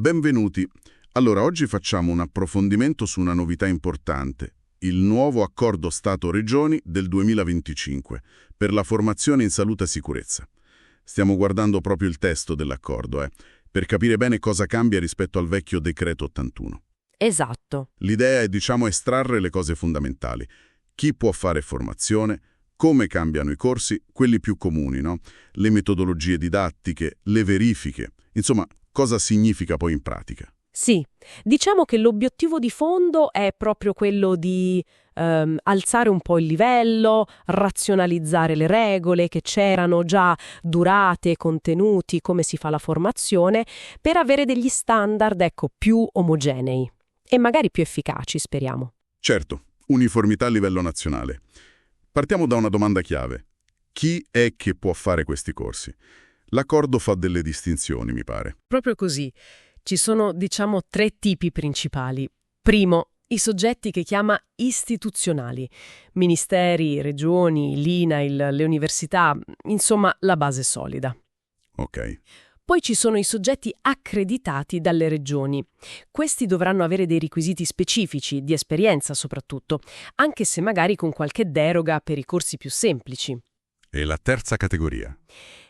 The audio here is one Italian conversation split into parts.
Benvenuti. Allora, oggi facciamo un approfondimento su una novità importante, il nuovo accordo Stato-Regioni del 2025 per la formazione in salute e sicurezza. Stiamo guardando proprio il testo dell'accordo, per capire bene cosa cambia rispetto al vecchio decreto 81. Esatto. L'idea è, estrarre le cose fondamentali. Chi può fare formazione, come cambiano i corsi, quelli più comuni, no? Le metodologie didattiche, le verifiche, insomma, cosa significa poi in pratica. Sì, diciamo che l'obiettivo di fondo è proprio quello di alzare un po' il livello, razionalizzare le regole che c'erano già, durate, contenuti, come si fa la formazione, per avere degli standard, più omogenei e magari più efficaci, speriamo. Certo, uniformità a livello nazionale. Partiamo da una domanda chiave. Chi è che può fare questi corsi? L'accordo fa delle distinzioni, mi pare. Proprio così. Ci sono, tre tipi principali. Primo, i soggetti che chiama istituzionali. Ministeri, regioni, l'INAIL, le università, insomma, la base solida. Ok. Poi ci sono i soggetti accreditati dalle regioni. Questi dovranno avere dei requisiti specifici, di esperienza soprattutto, anche se magari con qualche deroga per i corsi più semplici. E la terza categoria?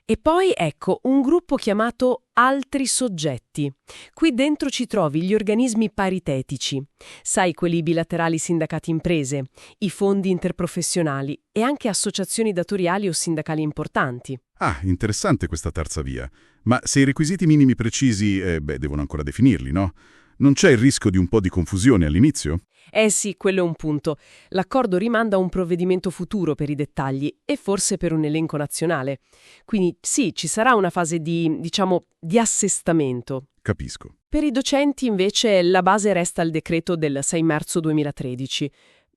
E poi, un gruppo chiamato altri soggetti. Qui dentro ci trovi gli organismi paritetici, sai, quelli bilaterali sindacati imprese, i fondi interprofessionali e anche associazioni datoriali o sindacali importanti. Ah, interessante questa terza via. Ma se i requisiti minimi precisi, devono ancora definirli, no? Non c'è il rischio di un po' di confusione all'inizio? Sì, quello è un punto. L'accordo rimanda a un provvedimento futuro per i dettagli e forse per un elenco nazionale. Quindi sì, ci sarà una fase di assestamento. Capisco. Per i docenti invece la base resta il decreto del 6 marzo 2013.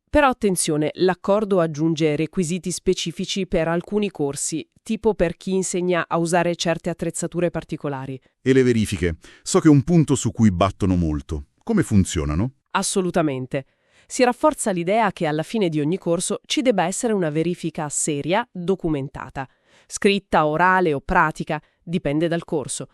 Però attenzione, l'accordo aggiunge requisiti specifici per alcuni corsi, tipo per chi insegna a usare certe attrezzature particolari. E le verifiche? So che è un punto su cui battono molto. Come funzionano? Assolutamente. Si rafforza l'idea che alla fine di ogni corso ci debba essere una verifica seria, documentata. Scritta, orale o pratica, dipende dal corso.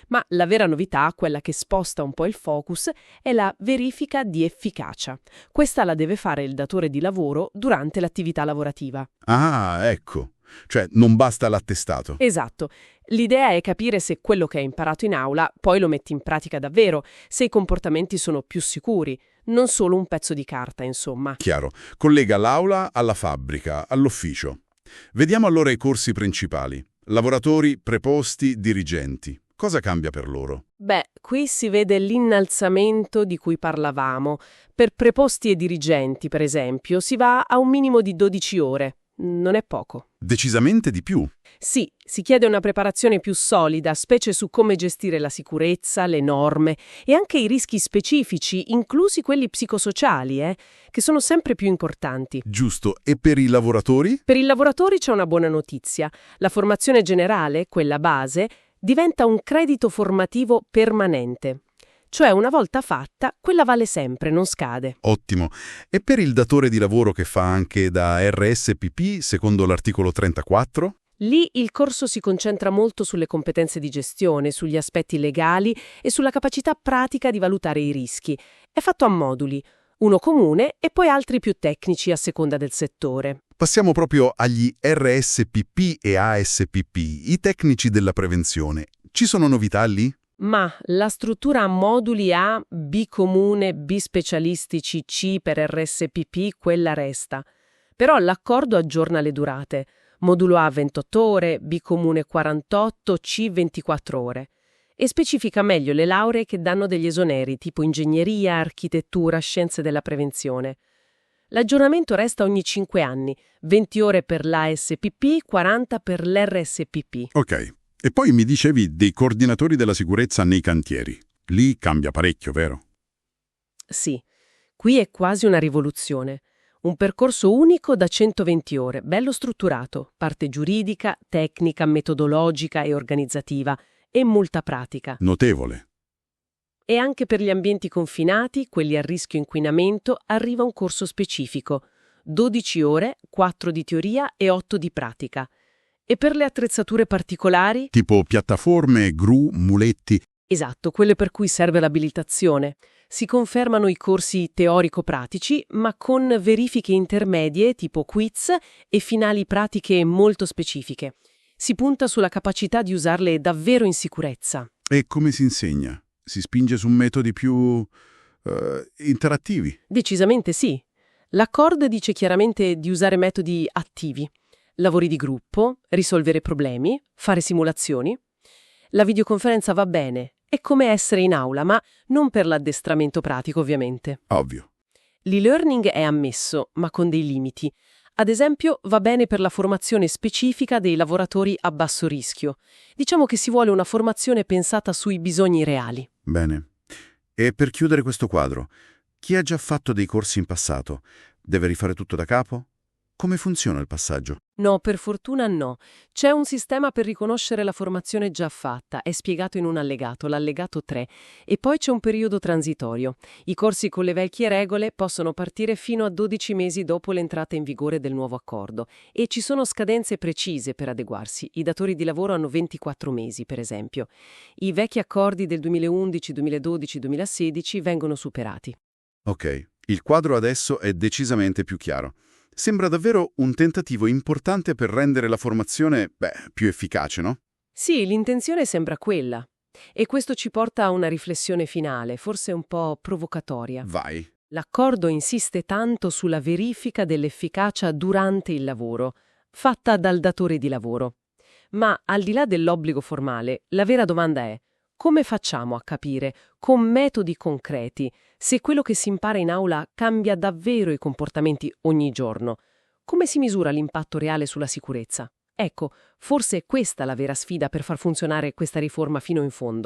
Ma la vera novità, quella che sposta un po' il focus, è la verifica di efficacia. Questa la deve fare il datore di lavoro durante l'attività lavorativa. Ah, ecco. Cioè, non basta l'attestato. Esatto. L'idea è capire se quello che hai imparato in aula poi lo metti in pratica davvero, se i comportamenti sono più sicuri, non solo un pezzo di carta, insomma. Chiaro. Collega l'aula alla fabbrica, all'ufficio. Vediamo allora i corsi principali. Lavoratori, preposti, dirigenti. Cosa cambia per loro? Qui si vede l'innalzamento di cui parlavamo. Per preposti e dirigenti, per esempio, si va a un minimo di 12 ore. Non è poco. Decisamente di più. Sì, si chiede una preparazione più solida, specie su come gestire la sicurezza, le norme e anche i rischi specifici, inclusi quelli psicosociali, che sono sempre più importanti. Giusto. E per i lavoratori? Per i lavoratori c'è una buona notizia. La formazione generale, quella base, diventa un credito formativo permanente. Cioè, una volta fatta, quella vale sempre, non scade. Ottimo. E per il datore di lavoro che fa anche da RSPP, secondo l'articolo 34? Lì il corso si concentra molto sulle competenze di gestione, sugli aspetti legali e sulla capacità pratica di valutare i rischi. È fatto a moduli, uno comune e poi altri più tecnici a seconda del settore. Passiamo proprio agli RSPP e ASPP, i tecnici della prevenzione. Ci sono novità lì? Ma la struttura a moduli A, B comune, B specialistici, C per RSPP, quella resta. Però l'accordo aggiorna le durate. Modulo A 28 ore, B comune 48, C 24 ore. E specifica meglio le lauree che danno degli esoneri, tipo ingegneria, architettura, scienze della prevenzione. L'aggiornamento resta ogni 5 anni, 20 ore per l'ASPP, 40 per l'RSPP. Ok. E poi mi dicevi dei coordinatori della sicurezza nei cantieri. Lì cambia parecchio, vero? Sì, qui è quasi una rivoluzione. Un percorso unico da 120 ore, bello strutturato, parte giuridica, tecnica, metodologica e organizzativa, e molta pratica. Notevole. E anche per gli ambienti confinati, quelli a rischio inquinamento, arriva un corso specifico. 12 ore, 4 di teoria e 8 di pratica. E per le attrezzature particolari? Tipo piattaforme, gru, muletti. Esatto, quelle per cui serve l'abilitazione. Si confermano i corsi teorico-pratici, ma con verifiche intermedie tipo quiz e finali pratiche molto specifiche. Si punta sulla capacità di usarle davvero in sicurezza. E come si insegna? Si spinge su metodi più interattivi? Decisamente sì. L'accordo dice chiaramente di usare metodi attivi. Lavori di gruppo, risolvere problemi, fare simulazioni. La videoconferenza va bene, è come essere in aula, ma non per l'addestramento pratico, ovviamente. Ovvio. L'e-learning è ammesso, ma con dei limiti. Ad esempio, va bene per la formazione specifica dei lavoratori a basso rischio. Diciamo che si vuole una formazione pensata sui bisogni reali. Bene. E per chiudere questo quadro, chi ha già fatto dei corsi in passato deve rifare tutto da capo? Come funziona il passaggio? No, per fortuna no. C'è un sistema per riconoscere la formazione già fatta, è spiegato in un allegato, l'allegato 3, e poi c'è un periodo transitorio. I corsi con le vecchie regole possono partire fino a 12 mesi dopo l'entrata in vigore del nuovo accordo e ci sono scadenze precise per adeguarsi. I datori di lavoro hanno 24 mesi, per esempio. I vecchi accordi del 2011, 2012, 2016 vengono superati. Ok, il quadro adesso è decisamente più chiaro. Sembra davvero un tentativo importante per rendere la formazione, più efficace, no? Sì, l'intenzione sembra quella. E questo ci porta a una riflessione finale, forse un po' provocatoria. Vai. L'accordo insiste tanto sulla verifica dell'efficacia durante il lavoro, fatta dal datore di lavoro. Ma al di là dell'obbligo formale, la vera domanda è: come facciamo a capire, con metodi concreti, se quello che si impara in aula cambia davvero i comportamenti ogni giorno? Come si misura l'impatto reale sulla sicurezza? Ecco, forse è questa la vera sfida per far funzionare questa riforma fino in fondo.